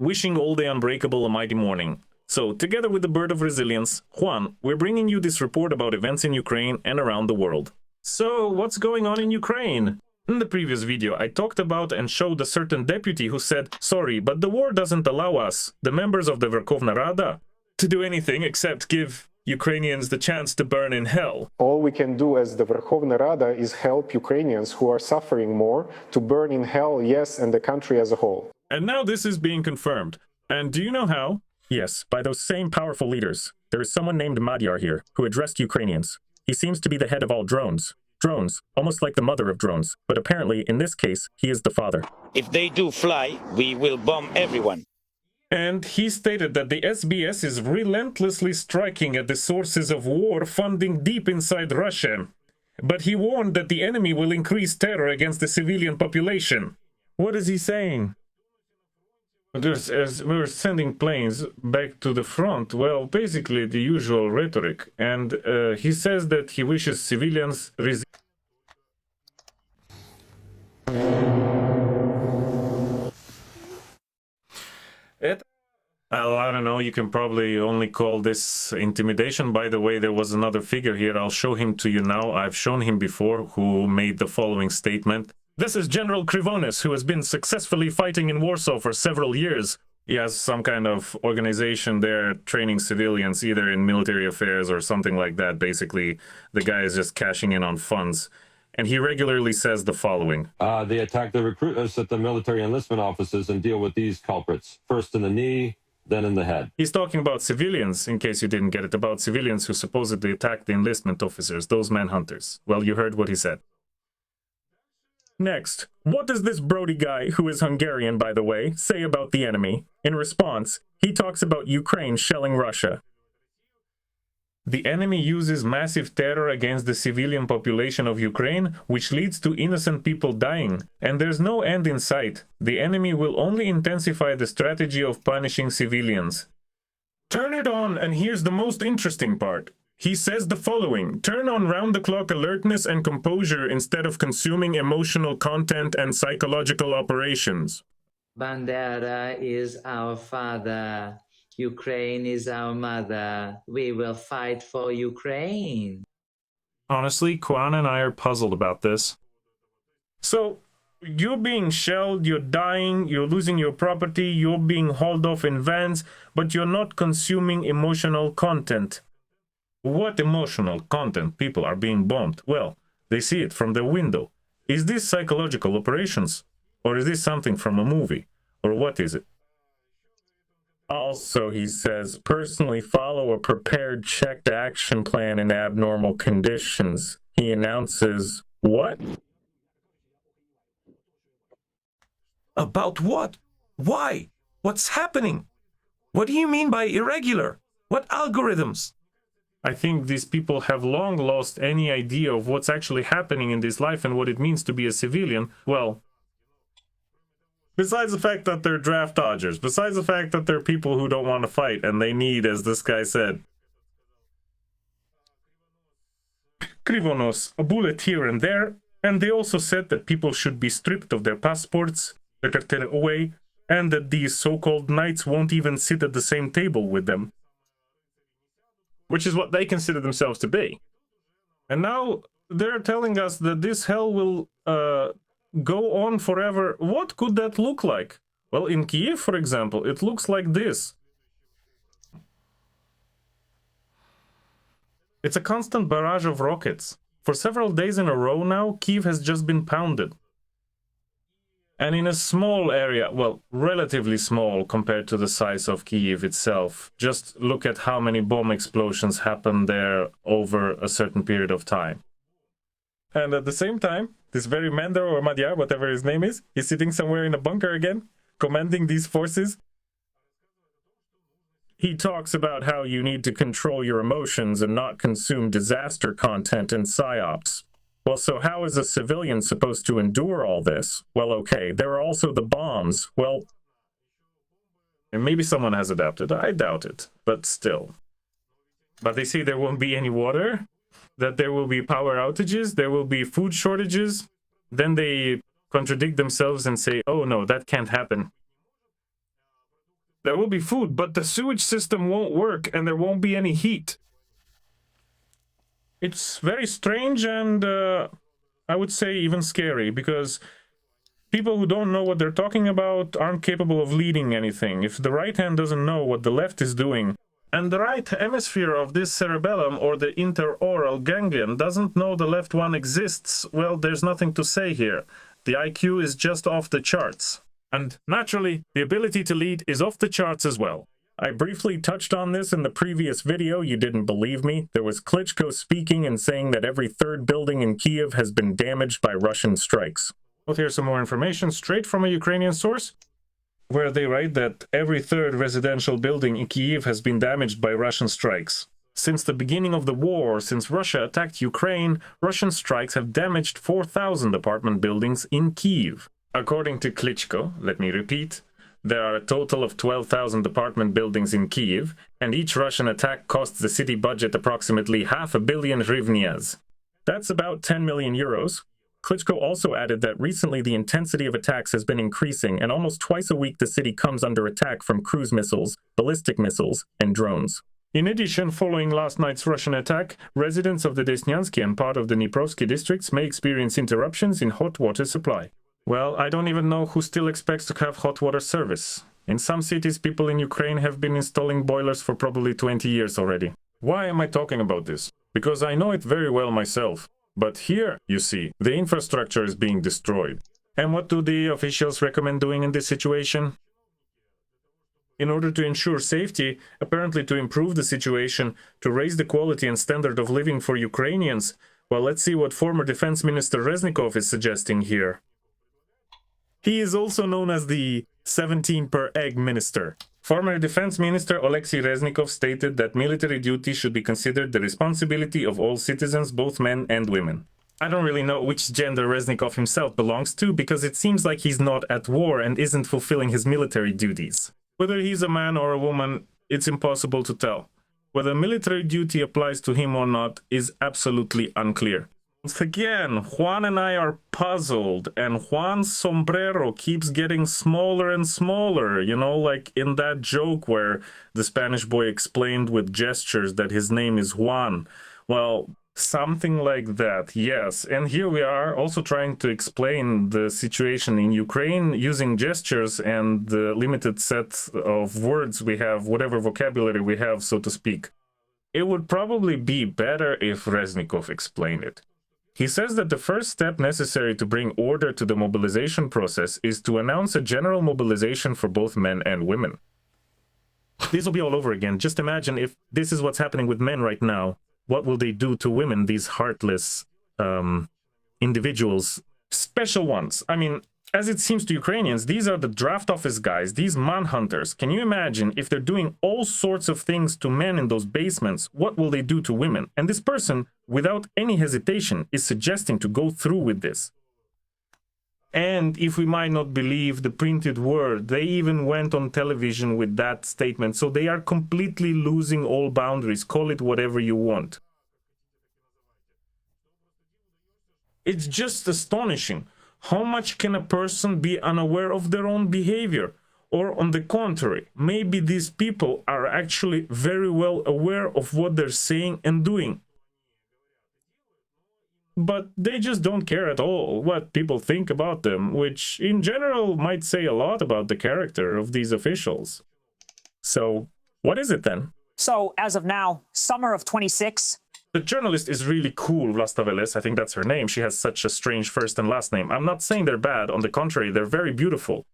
Wishing all the unbreakable a mighty morning. So, together with the Bird of Resilience, Juan, we're bringing you this report about events in Ukraine and around the world. So, what's going on in Ukraine? In the previous video, I talked about and showed a certain deputy who said, sorry, but the war doesn't allow us, the members of the Verkhovna Rada, to do anything except give Ukrainians the chance to burn in hell. All we can do as the Verkhovna Rada is help Ukrainians who are suffering more to burn in hell, yes, and the country as a whole. And now this is being confirmed. And do you know how? Yes, by those same powerful leaders. There is someone named Madyar here, who addressed Ukrainians. He seems to be the head of all drones. Drones, almost like the mother of drones. But apparently, in this case, he is the father. If they do fly, we will bomb everyone. And he stated that the SBS is relentlessly striking at the sources of war funding deep inside Russia. But he warned that the enemy will increase terror against the civilian population. What is he saying? As we're sending planes back to the front, well, basically the usual rhetoric. And he says that he wishes civilians Well, I don't know, you can probably only call this intimidation. By the way, there was another figure here. I'll show him to you now. I've shown him before, who made the following statement. This is General Krivonis, who has been successfully fighting in Warsaw for several years. He has some kind of organization there training civilians, either in military affairs or something like that. Basically, the guy is just cashing in on funds. And he regularly says the following. They attack the recruiters at the military enlistment offices and deal with these culprits. First in the knee, then in the head. He's talking about civilians, in case you didn't get it, about civilians who supposedly attacked the enlistment officers, those manhunters. Well, you heard what he said. Next, what does this Brody guy, who is Hungarian by the way, say about the enemy? In response, he talks about Ukraine shelling Russia. The enemy uses massive terror against the civilian population of Ukraine, which leads to innocent people dying. And there's no end in sight. The enemy will only intensify the strategy of punishing civilians. Turn it on, and here's the most interesting part. He says the following: turn on round-the-clock alertness and composure instead of consuming emotional content and psychological operations. Bandera is our father. Ukraine is our mother. We will fight for Ukraine. Honestly, Kwan and I are puzzled about this. So, you're being shelled, you're dying, you're losing your property, you're being hauled off in vans, but you're not consuming emotional content. What emotional content? People are being bombed. Well, they see it from their window. Is this psychological operations? Or is this something from a movie? Or what is it? Also, he says, personally follow a prepared checked action plan in abnormal conditions. He announces, what? About what? Why? What's happening? What do you mean by irregular? What algorithms? I think these people have long lost any idea of what's actually happening in this life and what it means to be a civilian. Well, besides the fact that they're draft dodgers, besides the fact that they're people who don't want to fight and they need, as this guy said, Krivonos, a bullet here and there, and they also said that people should be stripped of their passports, their cartel away, and that these so-called knights won't even sit at the same table with them. Which is what they consider themselves to be. And now they're telling us that this hell will go on forever. What could that look like? Well, in Kyiv, for example, it looks like this. It's a constant barrage of rockets. For several days in a row now, Kyiv has just been pounded. And in a small area, well, relatively small compared to the size of Kyiv itself. Just look at how many bomb explosions happened there over a certain period of time. And at the same time, this very Mender or Madyar, whatever his name is, he's sitting somewhere in a bunker again, commanding these forces. He talks about how you need to control your emotions and not consume disaster content and psyops. Well, so how is a civilian supposed to endure all this? Well, okay, there are also the bombs. Well, and maybe someone has adapted. I doubt it, but still. But they say there won't be any water, that there will be power outages, there will be food shortages. Then they contradict themselves and say, oh no, that can't happen. There will be food, but the sewage system won't work and there won't be any heat. It's very strange and I would say even scary, because people who don't know what they're talking about aren't capable of leading anything. If the right hand doesn't know what the left is doing, and the right hemisphere of this cerebellum or the interoral ganglion doesn't know the left one exists, well, there's nothing to say here. The IQ is just off the charts. And naturally, the ability to lead is off the charts as well. I briefly touched on this in the previous video. You didn't believe me. There was Klitschko speaking and saying that every third building in Kyiv has been damaged by Russian strikes. Well, here's some more information straight from a Ukrainian source, where they write that every third residential building in Kyiv has been damaged by Russian strikes. Since the beginning of the war, since Russia attacked Ukraine, Russian strikes have damaged 4,000 apartment buildings in Kyiv. According to Klitschko, let me repeat, there are a total of 12,000 apartment buildings in Kyiv, and each Russian attack costs the city budget approximately 500 million hryvnias. That's about 10 million euros. Klitschko also added that recently the intensity of attacks has been increasing, and almost twice a week the city comes under attack from cruise missiles, ballistic missiles, and drones. In addition, following last night's Russian attack, residents of the Desnyansky and part of the Dniprovsky districts may experience interruptions in hot water supply. Well, I don't even know who still expects to have hot water service. In some cities, people in Ukraine have been installing boilers for probably 20 years already. Why am I talking about this? Because I know it very well myself. But here, you see, the infrastructure is being destroyed. And what do the officials recommend doing in this situation? In order to ensure safety, apparently to improve the situation, to raise the quality and standard of living for Ukrainians, well, let's see what former Defense Minister Reznikov is suggesting here. He is also known as the 17 per egg minister. Former Defense Minister Alexei Reznikov stated that military duty should be considered the responsibility of all citizens, both men and women. I don't really know which gender Reznikov himself belongs to, because it seems like he's not at war and isn't fulfilling his military duties. Whether he's a man or a woman, it's impossible to tell. Whether military duty applies to him or not is absolutely unclear. Once again, Juan and I are puzzled, and Juan's sombrero keeps getting smaller and smaller, you know, like in that joke where the Spanish boy explained with gestures that his name is Juan. Well, something like that, yes. And here we are also trying to explain the situation in Ukraine using gestures and the limited set of words we have, whatever vocabulary we have, so to speak. It would probably be better if Reznikov explained it. He says that the first step necessary to bring order to the mobilization process is to announce a general mobilization for both men and women. This will be all over again. Just imagine if this is what's happening with men right now. What will they do to women, these heartless individuals? Special ones. I mean, as it seems to Ukrainians, these are the draft office guys, these manhunters. Can you imagine if they're doing all sorts of things to men in those basements, what will they do to women? And this person, without any hesitation, is suggesting to go through with this. And if we might not believe the printed word, they even went on television with that statement. So they are completely losing all boundaries. Call it whatever you want. It's just astonishing. How much can a person be unaware of their own behavior? Or on the contrary, maybe these people are actually very well aware of what they're saying and doing. But they just don't care at all what people think about them, which in general might say a lot about the character of these officials. So, what is it then? So, as of now, summer of 26. The journalist is really cool, Vlasta Veles. I think that's her name. She has such a strange first and last name. I'm not saying they're bad. On the contrary, they're very beautiful.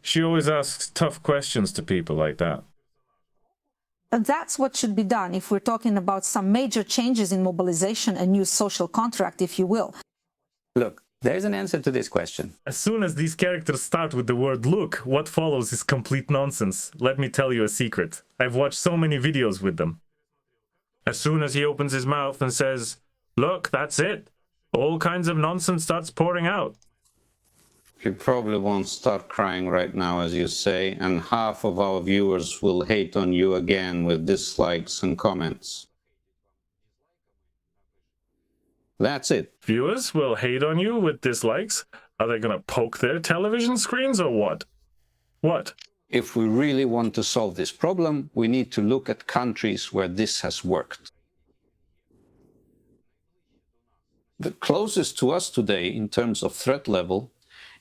She always asks tough questions to people like that. And that's what should be done if we're talking about some major changes in mobilization, a new social contract, if you will. Look, there's an answer to this question. As soon as these characters start with the word look, what follows is complete nonsense. Let me tell you a secret. I've watched so many videos with them. As soon as he opens his mouth and says, look, that's it, all kinds of nonsense starts pouring out. You probably won't start crying right now, as you say, and half of our viewers will hate on you again with dislikes and comments. That's it. Viewers will hate on you with dislikes? Are they gonna poke their television screens or what? What? If we really want to solve this problem, we need to look at countries where this has worked. The closest to us today in terms of threat level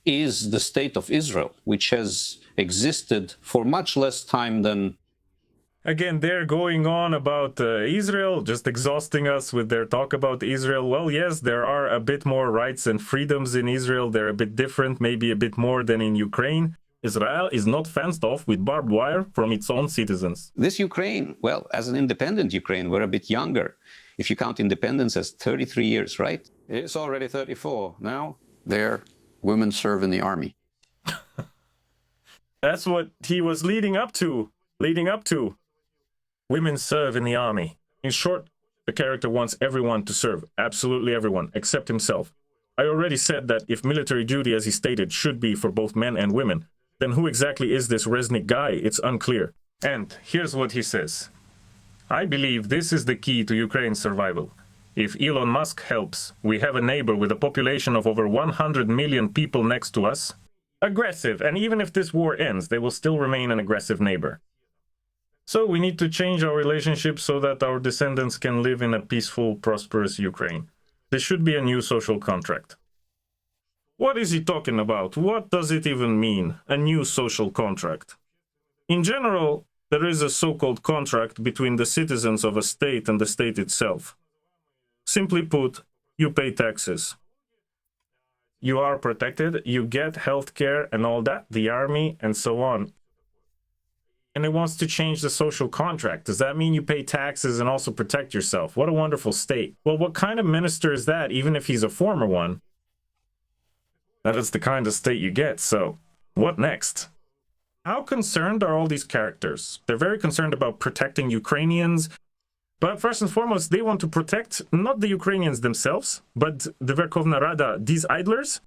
is the state of Israel, which has existed for much less time than... Again, they're going on about Israel, just exhausting us with their talk about Israel. Well, yes, there are a bit more rights and freedoms in Israel. They're a bit different, maybe a bit more than in Ukraine. Israel is not fenced off with barbed wire from its own citizens. This Ukraine, well, as an independent Ukraine, we're a bit younger. If you count independence as 33 years, right? It's already 34. Now, there, women serve in the army. That's what he was leading up to. Women serve in the army. In short, the character wants everyone to serve. Absolutely everyone, except himself. I already said that if military duty, as he stated, should be for both men and women, then who exactly is this Resnick guy? It's unclear. And here's what he says. I believe this is the key to Ukraine's survival. If Elon Musk helps, we have a neighbor with a population of over 100 million people next to us. Aggressive, and even if this war ends, they will still remain an aggressive neighbor. So we need to change our relationship so that our descendants can live in a peaceful, prosperous Ukraine. This should be a new social contract. What is he talking about? What does it even mean, a new social contract? In general, there is a so-called contract between the citizens of a state and the state itself. Simply put, you pay taxes. You are protected, you get health care and all that, the army, and so on. And it wants to change the social contract. Does that mean you pay taxes and also protect yourself? What a wonderful state. Well, what kind of minister is that, even if he's a former one? That is the kind of state you get, so what next? How concerned are all these characters? They're very concerned about protecting Ukrainians, but first and foremost, they want to protect not the Ukrainians themselves, but the Verkhovna Rada, these idlers,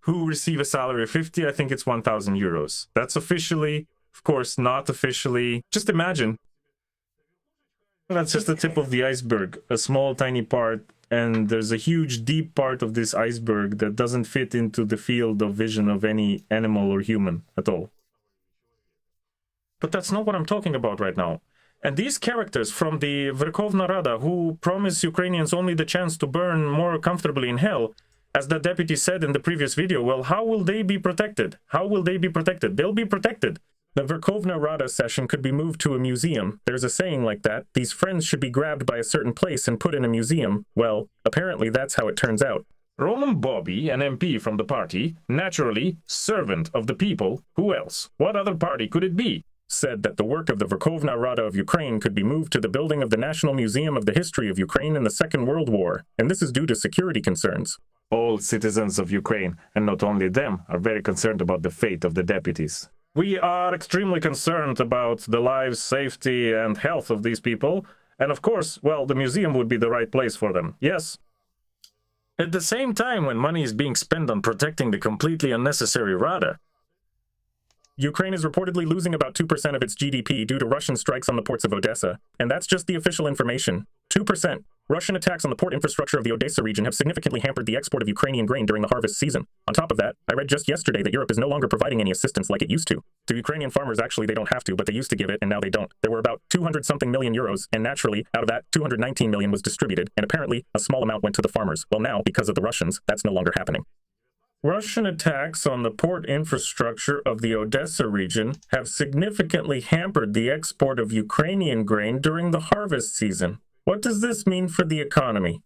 who receive a salary of 50, I think it's 1,000 euros. That's officially... Of course, not officially. Just imagine. That's just the tip of the iceberg, a small, tiny part, and there's a huge, deep part of this iceberg that doesn't fit into the field of vision of any animal or human at all. But that's not what I'm talking about right now. And these characters from the Verkhovna Rada, who promise Ukrainians only the chance to burn more comfortably in hell, as the deputy said in the previous video, well, how will they be protected? How will they be protected? They'll be protected. The Verkhovna Rada session could be moved to a museum. There's a saying like that. These friends should be grabbed by a certain place and put in a museum. Well, apparently that's how it turns out. Roland Bobby, an MP from the party, naturally, servant of the people, who else? What other party could it be? Said that the work of the Verkhovna Rada of Ukraine could be moved to the building of the National Museum of the History of Ukraine in the Second World War, and this is due to security concerns. All citizens of Ukraine, and not only them, are very concerned about the fate of the deputies. We are extremely concerned about the lives, safety, and health of these people. And of course, well, the museum would be the right place for them. Yes. At the same time, when money is being spent on protecting the completely unnecessary Rada, Ukraine is reportedly losing about 2% of its GDP due to Russian strikes on the ports of Odessa. And that's just the official information. 2%. Russian attacks on the port infrastructure of the Odessa region have significantly hampered the export of Ukrainian grain during the harvest season. On top of that, I read just yesterday that Europe is no longer providing any assistance like it used to. To Ukrainian farmers, actually, they don't have to, but they used to give it, and now they don't. There were about 200-something million euros, and naturally, out of that, 219 million was distributed, and apparently, a small amount went to the farmers. Well, now, because of the Russians, that's no longer happening. Russian attacks on the port infrastructure of the Odessa region have significantly hampered the export of Ukrainian grain during the harvest season. What does this mean for the economy?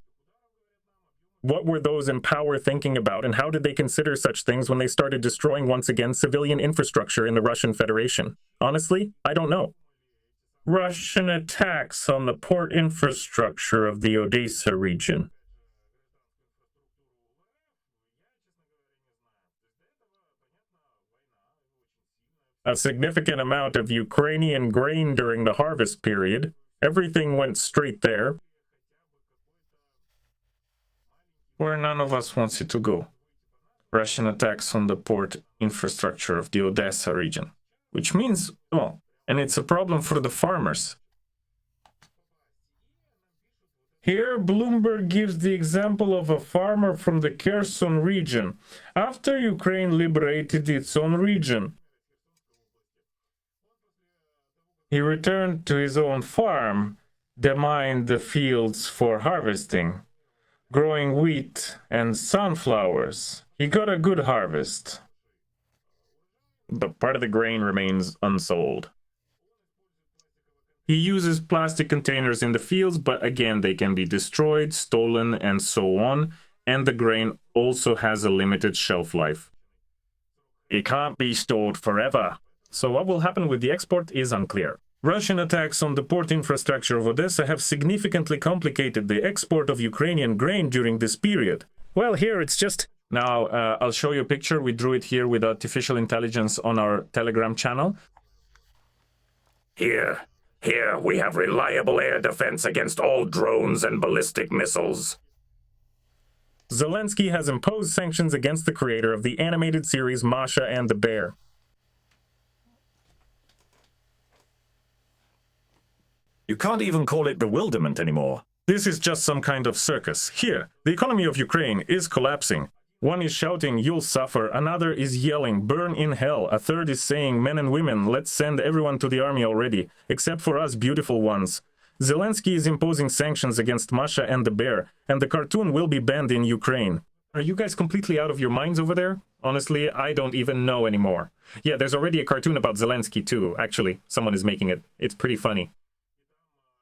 What were those in power thinking about, and how did they consider such things when they started destroying once again civilian infrastructure in the Russian Federation? Honestly, I don't know. Russian attacks on the port infrastructure of the Odessa region. A significant amount of Ukrainian grain during the harvest period. Everything went straight there, where none of us wants it to go. Russian attacks on the port infrastructure of the Odessa region. Which means, well, and it's a problem for the farmers. Here, Bloomberg gives the example of a farmer from the Kherson region, after Ukraine liberated its own region. He returned to his own farm, to mine the fields for harvesting, growing wheat and sunflowers. He got a good harvest. But part of the grain remains unsold. He uses plastic containers in the fields, but again, they can be destroyed, stolen, and so on, and the grain also has a limited shelf life. It can't be stored forever. So what will happen with the export is unclear. Russian attacks on the port infrastructure of Odessa have significantly complicated the export of Ukrainian grain during this period. Well, here it's just... Now, I'll show you a picture. We drew it here with artificial intelligence on our Telegram channel. Here we have reliable air defense against all drones and ballistic missiles. Zelensky has imposed sanctions against the creator of the animated series Masha and the Bear. You can't even call it bewilderment anymore. This is just some kind of circus. Here, the economy of Ukraine is collapsing. One is shouting, "You'll suffer," another is yelling, "Burn in hell," a third is saying, "Men and women, let's send everyone to the army already, except for us beautiful ones." Zelensky is imposing sanctions against Masha and the Bear, and the cartoon will be banned in Ukraine. Are you guys completely out of your minds over there? Honestly, I don't even know anymore. Yeah, there's already a cartoon about Zelensky too. Actually, someone is making it. It's pretty funny.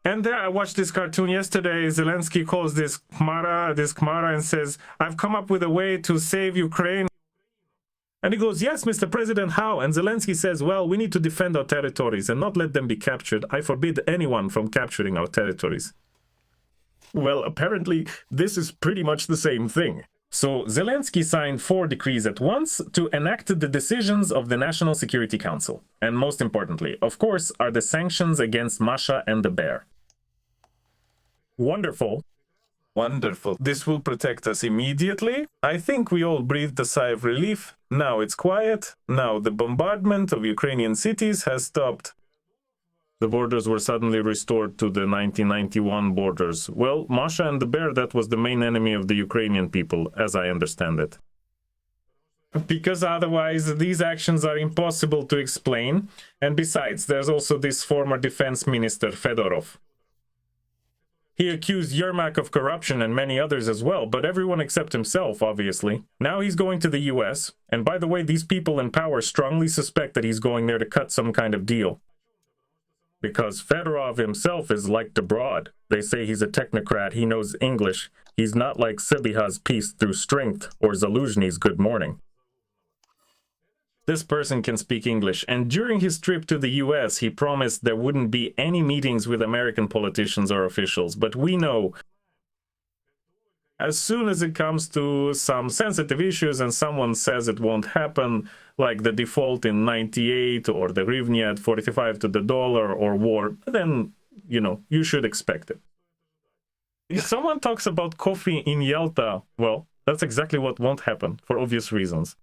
And there, I watched this cartoon yesterday. Zelensky calls this Khmara and says, "I've come up with a way to save Ukraine." And he goes, "Yes, Mr. President, how?" And Zelensky says, "Well, we need to defend our territories and not let them be captured. I forbid anyone from capturing our territories." Well, apparently, this is pretty much the same thing. So Zelensky signed 4 decrees at once to enact the decisions of the National Security Council. And most importantly, of course, are the sanctions against Masha and the Bear. Wonderful. Wonderful. This will protect us immediately. I think we all breathed a sigh of relief. Now it's quiet. Now the bombardment of Ukrainian cities has stopped. The borders were suddenly restored to the 1991 borders. Well, Masha and the Bear, that was the main enemy of the Ukrainian people, as I understand it. Because otherwise, these actions are impossible to explain. And besides, there's also this former defense minister, Fedorov. He accused Yermak of corruption and many others as well, but everyone except himself, obviously. Now he's going to the US, and by the way, these people in power strongly suspect that he's going there to cut some kind of deal. Because Fedorov himself is liked abroad. They say he's a technocrat, he knows English. He's not like Sybiha's peace through strength or Zaluzhny's good morning. This person can speak English, and during his trip to the US, he promised there wouldn't be any meetings with American politicians or officials, but we know as soon as it comes to some sensitive issues and someone says it won't happen, like the default in 98 or the hryvnia at 45 to the dollar or war, then, you know, you should expect it. If someone talks about coffee in Yalta, well, that's exactly what won't happen, for obvious reasons.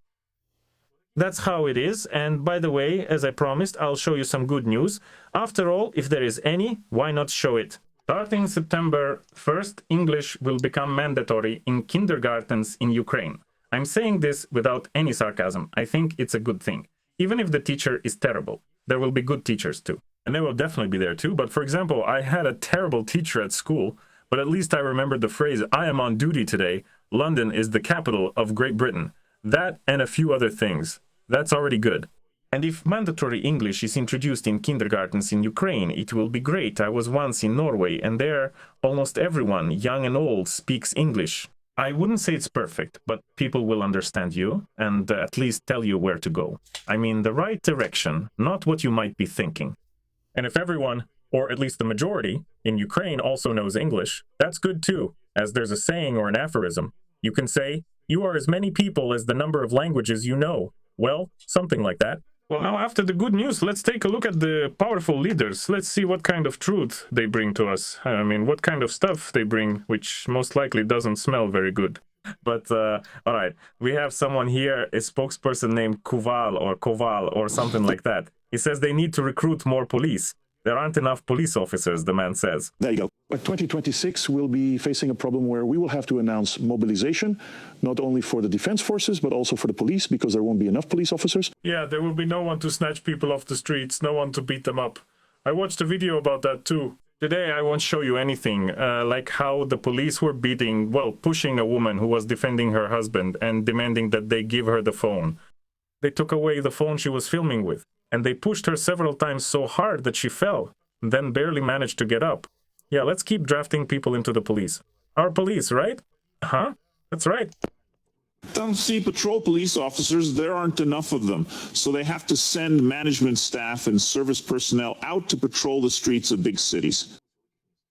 That's how it is, and by the way, as I promised, I'll show you some good news. After all, if there is any, why not show it? Starting September 1st, English will become mandatory in kindergartens in Ukraine. I'm saying this without any sarcasm. I think it's a good thing. Even if the teacher is terrible, there will be good teachers too. And they will definitely be there too. But for example, I had a terrible teacher at school, but at least I remembered the phrase, "I am on duty today. London is the capital of Great Britain." That and a few other things. That's already good. And if mandatory English is introduced in kindergartens in Ukraine, it will be great. I was once in Norway, and there almost everyone, young and old, speaks English. I wouldn't say it's perfect, but people will understand you and at least tell you where to go. I mean, the right direction, not what you might be thinking. And if everyone, or at least the majority, in Ukraine also knows English, that's good too, as there's a saying or an aphorism. You can say, "You are as many people as the number of languages you know." Well, something like that. Well, now after the good news, let's take a look at the powerful leaders. Let's see what kind of truth they bring to us. I mean, what kind of stuff they bring, which most likely doesn't smell very good. But, all right, we have someone here, a spokesperson named Koval or something like that. He says they need to recruit more police. There aren't enough police officers, the man says. There you go. By 2026, we'll be facing a problem where we will have to announce mobilization, not only for the defense forces, but also for the police, because there won't be enough police officers. Yeah, there will be no one to snatch people off the streets, no one to beat them up. I watched a video about that too. Today I won't show you anything, like how the police were beating, well, pushing a woman who was defending her husband and demanding that they give her the phone. They took away the phone she was filming with, and they pushed her several times so hard that she fell, and then barely managed to get up. Yeah, let's keep drafting people into the police. Our police, right? Huh? That's right. Don't see patrol police officers, there aren't enough of them. So they have to send management staff and service personnel out to patrol the streets of big cities.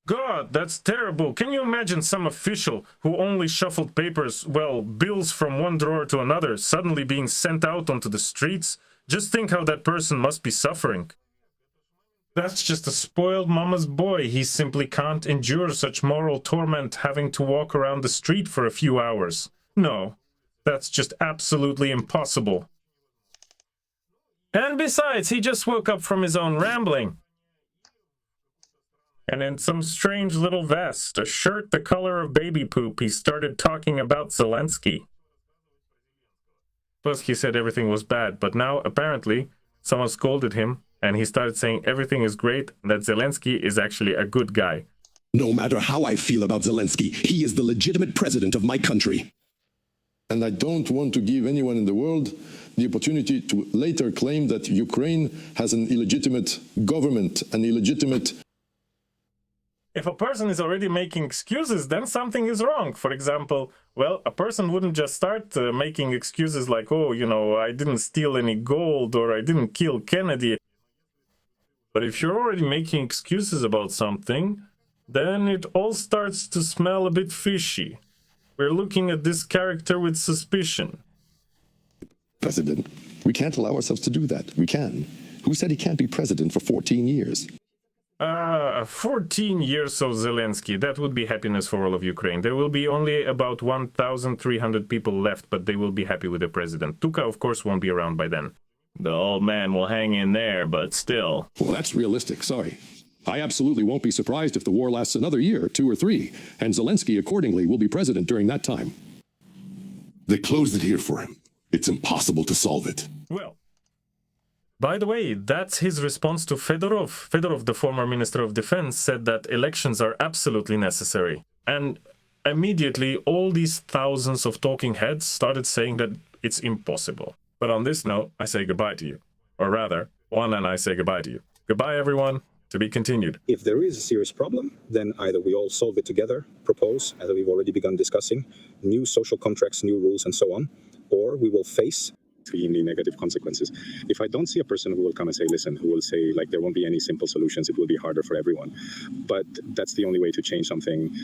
God, that's terrible. Can you imagine some official who only shuffled papers, well, bills from one drawer to another, suddenly being sent out onto the streets? Just think how that person must be suffering. That's just a spoiled mama's boy. He simply can't endure such moral torment having to walk around the street for a few hours. No, that's just absolutely impossible. And besides, he just woke up from his own rambling. And in some strange little vest, a shirt the color of baby poop, he started talking about Zelensky. Plus, he said everything was bad, but now, apparently, someone scolded him, and he started saying everything is great, and that Zelensky is actually a good guy. No matter how I feel about Zelensky, he is the legitimate president of my country. And I don't want to give anyone in the world the opportunity to later claim that Ukraine has an illegitimate government, an illegitimate... If a person is already making excuses, then something is wrong. For example, well, a person wouldn't just start making excuses like, oh, you know, I didn't steal any gold or I didn't kill Kennedy. But if you're already making excuses about something, then it all starts to smell a bit fishy. We're looking at this character with suspicion. President, we can't allow ourselves to do that. We can. Who said he can't be president for 14 years? 14 years of Zelensky, that would be happiness for all of Ukraine. There will be only about 1,300 people left, but they will be happy with the president. Tuka, of course, won't be around by then. The old man will hang in there, but still. Well, that's realistic, sorry. I absolutely won't be surprised if the war lasts another year, 2 or 3, and Zelensky, accordingly, will be president during that time. They closed it here for him. It's impossible to solve it. Well, by the way, that's his response to Fedorov. Fedorov, the former Minister of Defense, said that elections are absolutely necessary. And immediately, all these thousands of talking heads started saying that it's impossible. But on this note, I say goodbye to you. Or rather, Juan and I say goodbye to you. Goodbye, everyone. To be continued. If there is a serious problem, then either we all solve it together, propose, as we've already begun discussing, new social contracts, new rules, and so on, or we will face extremely negative consequences. If I don't see a person who will come and say, listen, who will say, like, there won't be any simple solutions, it will be harder for everyone. But that's the only way to change something.